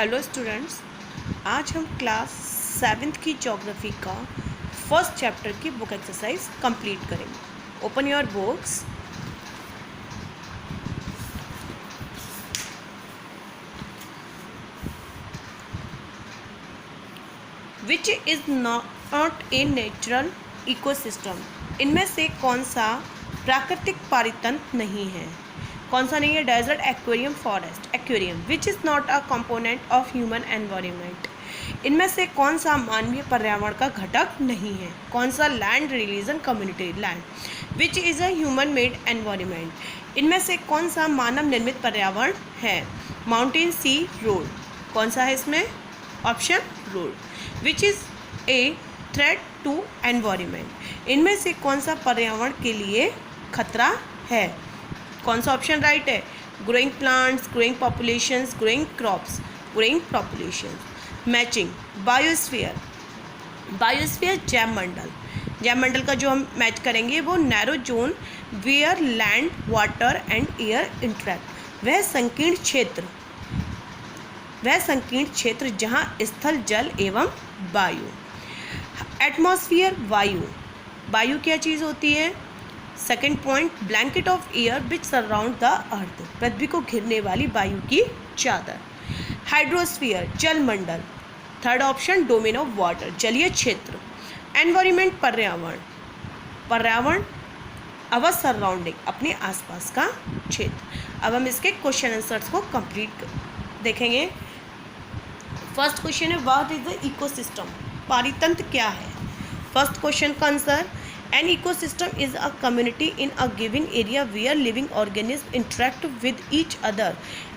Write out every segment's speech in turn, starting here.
Hello students, आज हम class 7th की ज्योग्राफी का फर्स्ट चैप्टर की बुक एक्सरसाइज कंप्लीट करेंगे। Open your books. Which is not a natural ecosystem. इनमें से कौन सा प्राकृतिक पारितंत्र नहीं है? कौन सा नहीं है? Desert, aquarium, forest. Aquarium which is not a component of human environment. इनमें से कौन सा मानवीय पर्यावरण का घटक नहीं है? कौन सा? Land, religion, community. Land which is a human made environment. इनमें से कौन सा मानव निर्मित पर्यावरण है? Mountain, sea, road. कौन सा है इसमें? Option road. Which is a threat to environment. इनमें से कौन सा पर्यावरण के लिए खतरा है? कौन सा ऑप्शन राइट है? Growing plants, growing populations, growing crops, growing populations. Matching. Biosphere. Biosphere जैव मंडल। जैव मंडल का जो हम मैच करेंगे वो narrow zone where land, water and air interact. वह संकीर्ण क्षेत्र जहाँ स्थल, जल एवं वायु। एटमॉस्फेयर वायु। वायु क्या चीज़ होती है? Second point, blanket of air which surround the earth. पृथ्वी को घिरने वाली वायु की चादर। हाइड्रोस्फीयर जलमंडल। Third option, domain of water, जलीय क्षेत्र। एनवायरमेंट पर्यावरण। पर्यावरण अवर सराउंडिंग, अपने आसपास का क्षेत्र। अब हम इसके क्वेश्चन आंसर्स को कंप्लीट देखेंगे। फर्स्ट क्वेश्चन है, व्हाट इज द इकोसिस्टम। पारितंत्र क्या है? फर्स्ट क्वेश्चन का answer, an ecosystem is a community in a given area where living organism interact with each other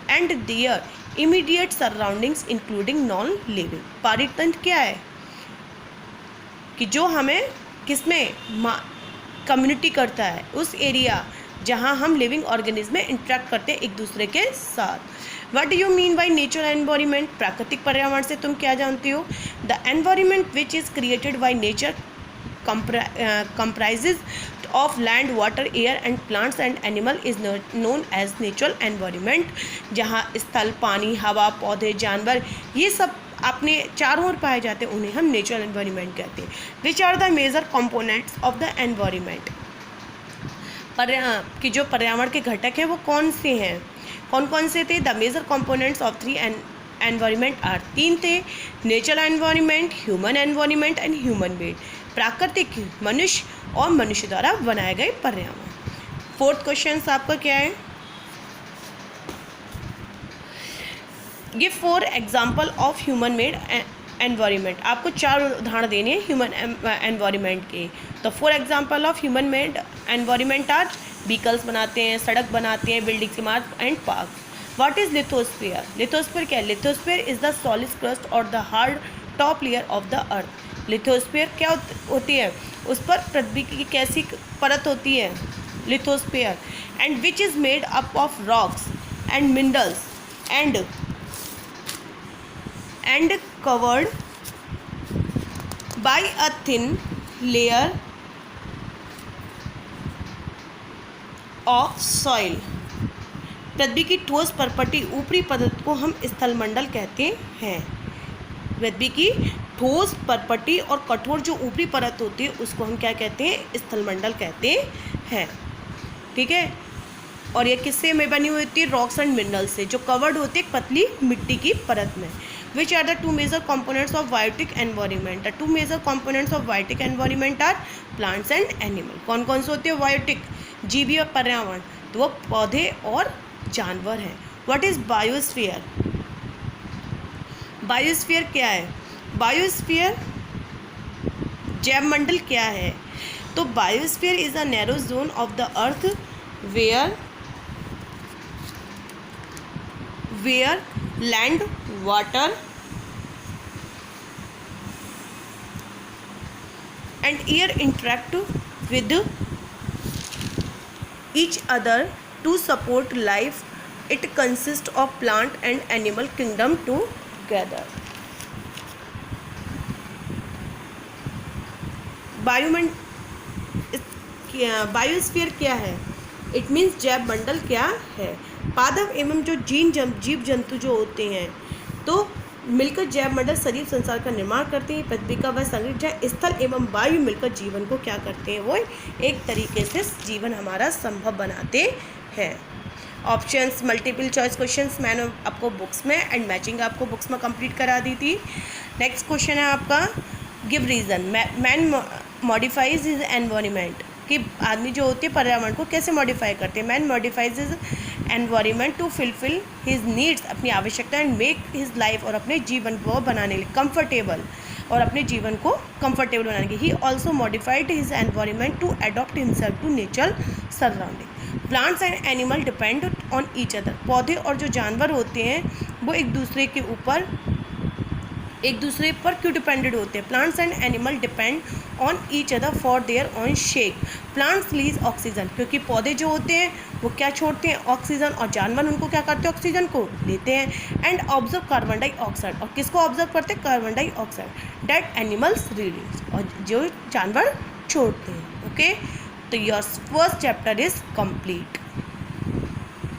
and their immediate surroundings including non living. पारितंत्र क्या है? कि जो हमें किसमें कम्युनिटी करता है, उस एरिया जहाँ हम लिविंग ऑर्गेनिज्म में इंटरेक्ट करते हैं एक दूसरे के साथ। What do you mean by natural environment. प्राकृतिक पर्यावरण से तुम क्या जानते हो? The environment which is created by nature comprises of land, water, air and plants and animal is known as natural environment। जहाँ स्थल, पानी, हवा, पौधे, जानवर, ये सब अपने चारों ओर पाए जाते हैं, उन्हें हम नेचुरल एनवायरनमेंट कहते हैं। Which are the major components of the environment. कि जो पर्यावरण के घटक हैं वो कौन से हैं? कौन कौन से थे? The major components of three environment are, तीन थे, natural environment, human environment and human made. प्राकृतिक, मनुष्य और मनुष्य द्वारा बनाए गए पर्यावरण। फोर्थ क्वेश्चन आपका क्या है? Give 4 example of human made environment. आपको 4 उदाहरण देने हैं ह्यूमन एनवायरनमेंट के। तो 4 example of human made environment are, vehicles बनाते हैं, सड़क बनाते हैं, बिल्डिंग्स, इमारत and park. What is lithosphere. Lithosphere क्या है? Lithosphere is the solid crust or the hard top layer of the earth. Lithosphere क्या होती है? उस पर पृथ्वी की कैसी परत होती है? Lithosphere. And which is made up of rocks and minerals and covered by a thin layer of soil। पृथ्वी की ठोस परपटी ऊपरी परत को हम स्थलमंडल कहते हैं। पृथ्वी की ठोस परपटी और कठोर जो ऊपरी परत होती है उसको हम क्या कहते हैं? स्थलमंडल कहते हैं। ठीक है। और ये किससे में बनी हुई होती है? रॉक्स एंड मिनरल से, जो कवर्ड होती है पतली मिट्टी की परत में। Which are the 2 major components of biotic environment. The 2 major components of biotic environment are plants and animal. कौन कौन से होते हैं बायोटिक? जीवीय पर्यावरण, तो वो पौधे और जानवर हैं। What is biosphere. बायोस्फीयर क्या है? बायोस्फीयर जैवमंडल क्या है? तो biosphere is a narrow zone of the earth where land, water and air interact with each other to support life. It consists of plant and animal kingdom together। Biosphere क्या है? It means जैव मंडल क्या है? पादप एवं जो जीव जंतु जो होते हैं तो मिलकर जैव मंडल सजीव संसार का निर्माण करते हैं। पृथ्वी का वह संग्रह जहाँ स्थल एवं वायु मिलकर जीवन को क्या करते हैं, वो एक तरीके से जीवन हमारा संभव बनाते हैं। ऑप्शंस मल्टीपल चॉइस क्वेश्चंस मैंने आपको बुक्स में एंड मैचिंग आपको बुक्स में कंप्लीट करा दी थी। नेक्स्ट क्वेश्चन है आपका give reason. Man modifies his environment, कि आदमी जो होते हैं पर्यावरण को कैसे मॉडिफाई करते हैं। Man modifies his environment to fulfil his needs, अपनी आवश्यकता एंड मेक हिज लाइफ, और अपने जीवन को बनाने लिए कंफर्टेबल, और अपने जीवन को कंफर्टेबल बनाने के। He also modified his environment to adopt himself to nature surrounding. Plants and animal depend on each other, पौधे और जो जानवर होते हैं वो एक दूसरे पर क्यों डिपेंडेड होते हैं। Plants and animal depend on each other for their on shake. Plants lease oxygen, क्योंकि पौधे जो होते हैं वो क्या छोड़ते हैं, ऑक्सीजन, और जानवर उनको क्या करते हैं, ऑक्सीजन को लेते हैं। एंड ऑब्जर्व कार्बन डाइऑक्साइड, और किसको ऑब्जर्व करते हैं, carbon dioxide. That animals release, और जो जानवर छोड़ते हैं। ओके, तो your first chapter is complete.